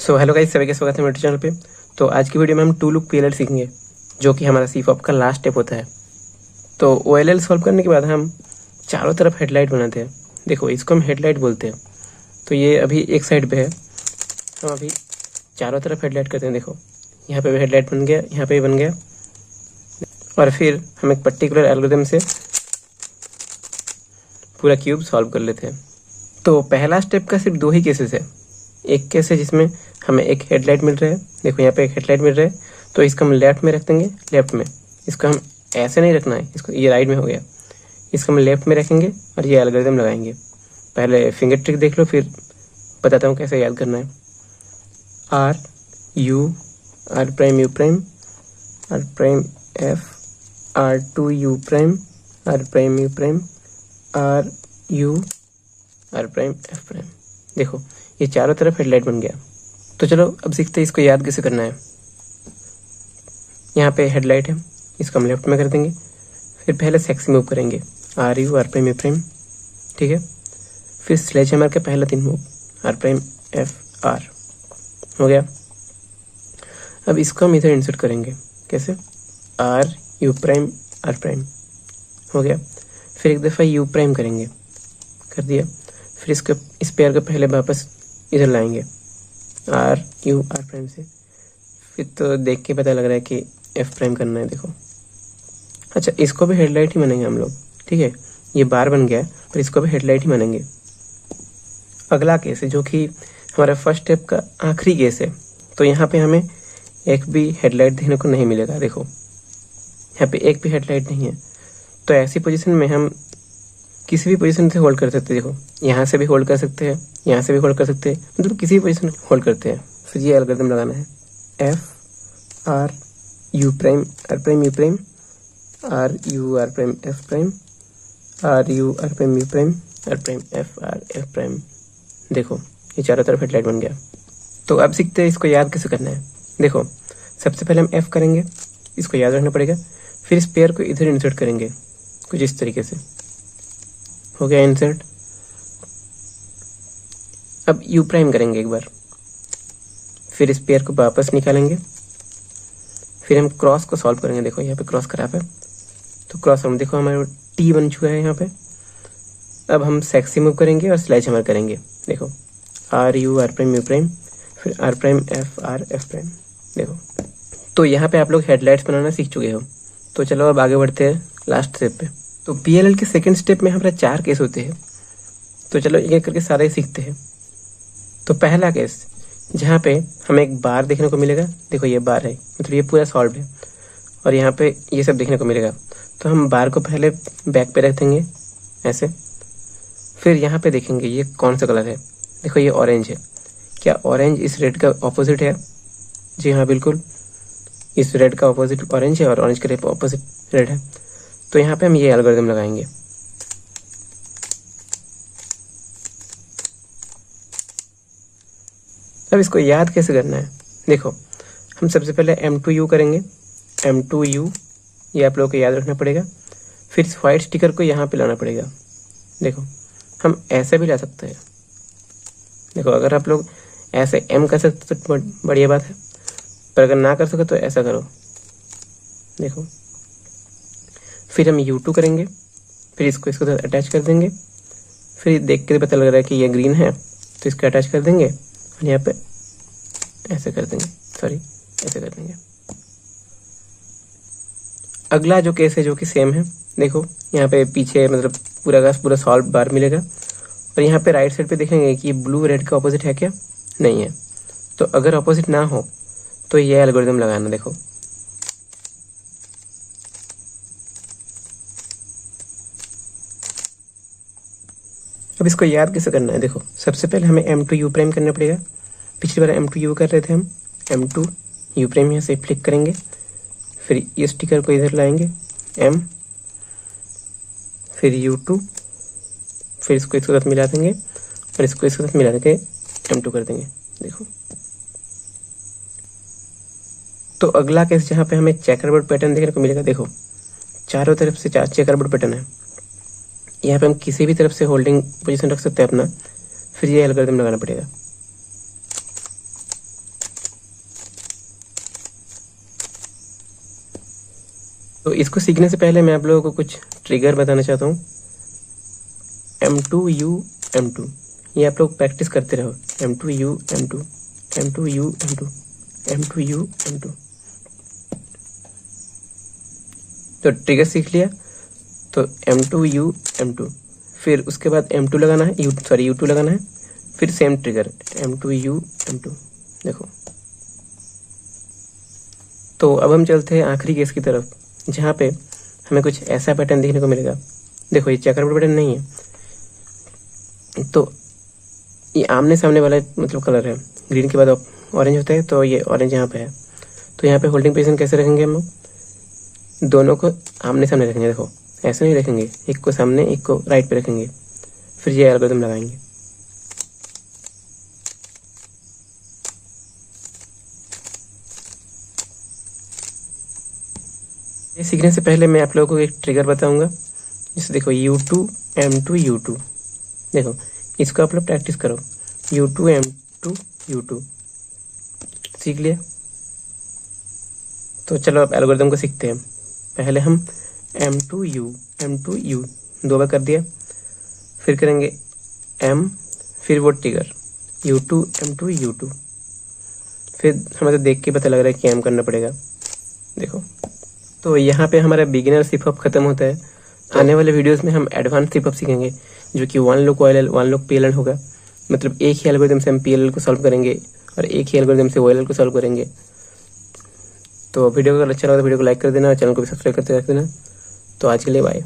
So hello guys, सभी का स्वागत है मेरे चैनल पे। तो आज की वीडियो में हम टू लुक पीएलएल सीखेंगे, जो कि हमारा सीफॉप का लास्ट स्टेप होता है। तो ओएलएल सॉल्व करने के बाद हम चारों तरफ हेडलाइट बनाते हैं। देखो, इसको हम हेडलाइट बोलते हैं। तो ये अभी एक साइड पे है, हम अभी चारों तरफ हेडलाइट करते हैं। देखो, यहाँ पे भी हेडलाइट बन गया, यहाँ पे भी बन गया। और फिर हम एक पर्टिकुलर एल्गोरिथम से पूरा क्यूब सॉल्व कर लेते हैं। तो पहला स्टेप का सिर्फ दो ही केसेस है। एक केस है जिसमें हमें एक हेडलाइट मिल रहा है। देखो, यहाँ पे एक हेडलाइट मिल रहा है, तो इसको हम लेफ्ट में रख देंगे। लेफ्ट में इसको हम ऐसे नहीं रखना है, इसको ये राइट में हो गया। इसको हम लेफ्ट में रखेंगे और ये एल्गोरिथम लगाएंगे। पहले फिंगर ट्रिक देख लो, फिर बताता हूँ कैसे याद करना है। R U R prime U prime R prime F R two U prime R prime U prime R U R prime F prime. देखो, ये चारों तरफ हेडलाइट बन गया। तो चलो अब सीखते हैं इसको याद कैसे करना है। यहाँ पे हेडलाइट है, इसको हम लेफ्ट में कर देंगे। फिर पहले सेक्सी मूव करेंगे, R U R prime U prime, ठीक है। फिर स्लेज हैमर के पहला 3 move, R prime F R, हो गया। अब इसको हम इधर इंसर्ट करेंगे, कैसे, R U prime R prime, हो गया। फिर एक दफ़ा यू प्राइम करेंगे, कर दिया। फिर इसको इस पेयर को पहले वापस इधर लाएंगे, आर यू आर प्राइम से। फिर तो देख के पता लग रहा है कि एफ प्राइम करना है। देखो, अच्छा, इसको भी हेडलाइट ही मानेंगे हम लोग, ठीक है। ये बार बन गया, पर इसको भी हेडलाइट ही मानेंगे। अगला केस है जो कि हमारा फर्स्ट स्टेप का आखिरी केस है। तो यहाँ पे हमें एक भी हेडलाइट देखने को नहीं मिलेगा। देखो, यहाँ पे एक भी हेडलाइट नहीं है। तो ऐसी पोजीशन में हम किसी भी पोजीशन से होल्ड कर सकते हैं। देखो, यहाँ से भी होल्ड कर सकते हैं, यहाँ से भी होल्ड कर सकते हैं, मतलब किसी भी पोजीशन होल्ड करते हैं। फिर ये एल्गोरिथम लगाना है, F R U prime R prime U prime R U R prime F prime R U R prime U prime R prime F R F prime. देखो, ये चारों तरफ हेडलाइट बन गया। तो अब सीखते हैं इसको याद कैसे करना है। देखो, सबसे पहले हम एफ करेंगे, इसको याद रखना पड़ेगा। फिर इस पेयर को इधर इंसर्ट करेंगे, कुछ इस तरीके से, हो गया इंसर्ट। अब यू प्राइम करेंगे एक बार, फिर इस पेयर को वापस निकालेंगे। फिर हम क्रॉस को सॉल्व करेंगे। देखो, यहाँ पे क्रॉस खराब है, तो क्रॉस हम, देखो हमारा टी बन चुका है यहाँ पे। अब हम सेक्सी मूव करेंगे और स्लेज हैमर करेंगे। देखो, R U R prime U prime, फिर R prime F R F prime. देखो, तो यहाँ पे आप लोग हेडलाइट्स बनाना सीख चुके हो। तो चलो अब आगे बढ़ते हैं लास्ट स्टेप पे। तो पीएलएल के सेकंड स्टेप में हमारे 4 केस होते हैं। तो चलो एक करके सारे सीखते हैं। तो पहला केस, जहाँ पे हमें एक बार देखने को मिलेगा। देखो, ये बार है, मतलब ये पूरा सॉल्व है। और यहाँ पे ये सब देखने को मिलेगा। तो हम बार को पहले बैक पे रख देंगे ऐसे। फिर यहाँ पे देखेंगे ये कौन सा कलर है। देखो, ये ऑरेंज है। क्या ऑरेंज इस रेड का ऑपोजिट है? जी हाँ, बिल्कुल, इस रेड का ऑपोजिट ऑरेंज है और ऑरेंज का ऑपोजिट रेड है। तो यहाँ पे हम ये एल्गोरिथम लगाएंगे। अब इसको याद कैसे करना है। देखो, हम सबसे पहले M2U करेंगे, M2U, ये आप लोगों को याद रखना पड़ेगा। फिर इस वाइट स्टिकर को यहाँ पे लाना पड़ेगा। देखो, हम ऐसे भी ला सकते हैं। देखो, अगर आप लोग ऐसे M कर सकते तो बढ़िया बात है, पर अगर ना कर सके तो ऐसा करो। देखो, फिर हम U2 करेंगे, फिर इसको इसके साथ अटैच कर देंगे। फिर देख के पता लग रहा है कि ये ग्रीन है, तो इसको अटैच कर देंगे और यहाँ पे ऐसे कर देंगे, सॉरी ऐसे कर देंगे। अगला जो केस है जो कि सेम है। देखो, यहाँ पे पीछे मतलब पूरा का पूरा सॉल्व बार मिलेगा। और यहाँ पे राइट साइड पे देखेंगे कि ये ब्लू रेड का ऑपोजिट है क्या? नहीं है। तो अगर ऑपोजिट ना हो तो ये एल्गोरिथम लगाना। देखो, अब इसको याद कैसे करना है। देखो, सबसे पहले हमें M2U प्राइम करना पड़ेगा। पिछली बार M2U कर रहे थे हम, M2U प्राइम यहाँ से फ्लिक करेंगे। फिर ये स्टिकर को इधर लाएंगे, M, फिर U2, फिर इसको इसके साथ मिला देंगे और इसको इसके साथ मिला देंगे, M2 कर देंगे। देखो, तो अगला केस जहाँ पे हमें चेकरबोर्ड पैटर्न देखने को मिलेगा। देखो, चारों तरफ से चेकरबोर्ड पैटर्न है। यहाँ पे हम किसी भी तरफ से होल्डिंग पोजीशन रख सकते हैं अपना। फिर ये एल्गोरिथम लगाना पड़ेगा। तो इसको सीखने से पहले मैं आप लोगों को कुछ ट्रिगर बताना चाहता हूँ। M2U M2, ये आप लोग प्रैक्टिस करते रहो। M2U M2, M2U M2, M2U M2। तो ट्रिगर सीख लिया तो M2U M2, फिर उसके बाद M2 लगाना है, U2 लगाना है, फिर सेम ट्रिगर M2U M2। देखो, तो अब हम चलते हैं आखिरी केस की तरफ, जहाँ पे हमें कुछ ऐसा पैटर्न देखने को मिलेगा। देखो, ये चेकरबोर्ड पैटर्न नहीं है, तो ये आमने सामने वाला मतलब कलर है। ग्रीन के बाद ऑरेंज होता है, तो ये ऑरेंज यहाँ पे है। तो यहाँ पे होल्डिंग पोजीशन कैसे रखेंगे हम लोग? दोनों को आमने सामने रखेंगे। देखो, ऐसे नहीं रखेंगे, एक को सामने एक को राइट पे रखेंगे, फिर ये एल्गोरिथम लगाएंगे। ये सीखने से पहले मैं आप लोगों को एक ट्रिगर बताऊंगा। जैसे देखो, U2 M2 U2, देखो इसको आप लोग प्रैक्टिस करो। U2 M2 U2 सीख लिया, तो चलो अब एल्गोरिथम को सीखते हैं। पहले हम M2U दो बार कर दिया, फिर करेंगे M, फिर वो ट्रिगर U2 M2 U2। फिर हमें तो देख के पता लग रहा है कि M करना पड़ेगा। देखो, तो यहाँ पे हमारा बिगिनर सिप अप खत्म होता है। आने वाले वीडियोस में हम एडवांस सिप अप सीखेंगे, जो कि 1 लूप OLL 1 लूप PLL होगा। मतलब एक ही एल्गोरिथम से हम PLL को सॉल्व करेंगे और एक ही एल्गोरिथम से OLL को सॉल्व करेंगे। तो वीडियो अगर अच्छा लगा तो वीडियो को लाइक कर देना और चैनल को भी सब्सक्राइब करते रख देना। तो आज के लिए बाय।